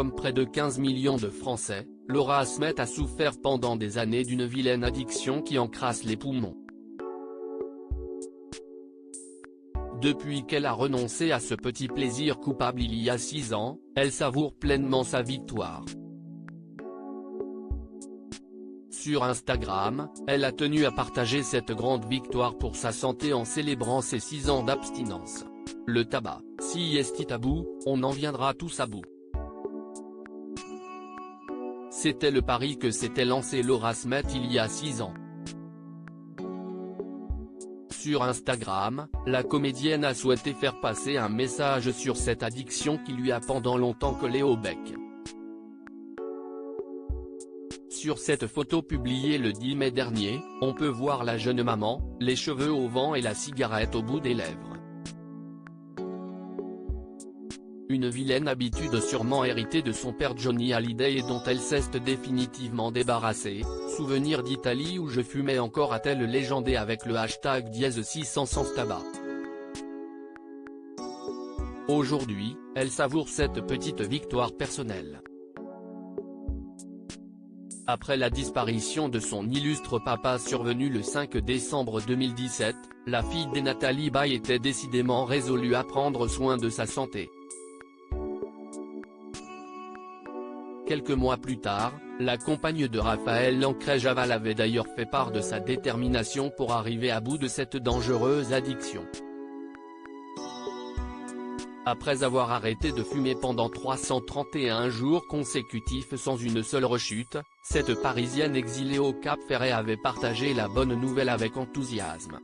comme près de 15 millions de Français, Laura Asmet a souffert pendant des années d'une vilaine addiction qui encrasse les poumons. Depuis qu'elle a renoncé à ce petit plaisir coupable il y a 6 ans, elle savoure pleinement sa victoire. Sur Instagram, elle a tenu à partager cette grande victoire pour sa santé en célébrant ses 6 ans d'abstinence. Le tabac, si est tabou, on en viendra tous à bout. C'était le pari que s'était lancé Laura Asmet il y a 6 ans. Sur Instagram, la comédienne a souhaité faire passer un message sur cette addiction qui lui a pendant longtemps collé au bec. Sur cette photo publiée le 10 mai dernier, on peut voir la jeune maman, les cheveux au vent et la cigarette au bout des lèvres. Une vilaine habitude sûrement héritée de son père Johnny Hallyday et dont elle s'est définitivement débarrassée. Souvenir d'Italie où je fumais encore, a-t-elle légendé avec le hashtag #600 sans tabac. Aujourd'hui, elle savoure cette petite victoire personnelle. Après la disparition de son illustre papa survenue le 5 décembre 2017, la fille de Nathalie Baye était décidément résolue à prendre soin de sa santé. Quelques mois plus tard, la compagne de Raphaël Lancret-Javal avait d'ailleurs fait part de sa détermination pour arriver à bout de cette dangereuse addiction. Après avoir arrêté de fumer pendant 331 jours consécutifs sans une seule rechute, cette Parisienne exilée au Cap-Ferret avait partagé la bonne nouvelle avec enthousiasme.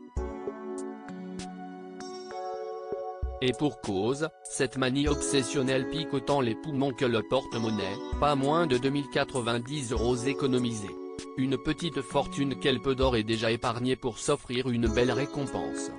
Et pour cause, cette manie obsessionnelle pique autant les poumons que le porte-monnaie, pas moins de 2090 € économisés. Une petite fortune qu'elle peut d'ores et déjà épargner pour s'offrir une belle récompense.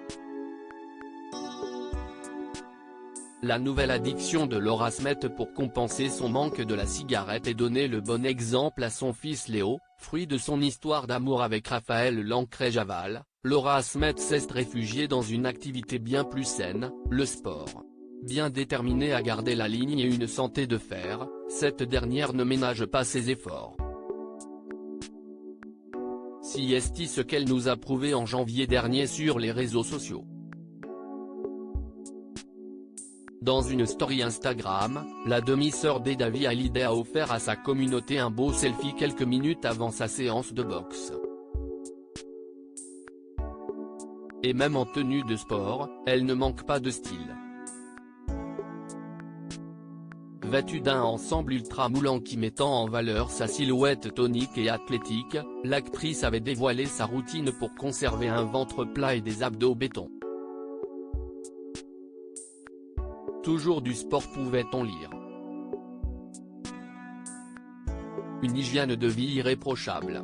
La nouvelle addiction de Laura Asmet pour compenser son manque de la cigarette et donner le bon exemple à son fils Léo, fruit de son histoire d'amour avec Raphaël Lancret-Javal, Laura Asmet s'est réfugiée dans une activité bien plus saine, le sport. Bien déterminée à garder la ligne et une santé de fer, cette dernière ne ménage pas ses efforts. Si est ce qu'elle nous a prouvé en janvier dernier sur les réseaux sociaux. Dans une story Instagram, la demi-sœur de David Hallyday a offert à sa communauté un beau selfie quelques minutes avant sa séance de boxe. Et même en tenue de sport, elle ne manque pas de style. Vêtue d'un ensemble ultra moulant qui mettant en valeur sa silhouette tonique et athlétique, l'actrice avait dévoilé sa routine pour conserver un ventre plat et des abdos béton. Toujours du sport, pouvait-on lire. Une hygiène de vie irréprochable.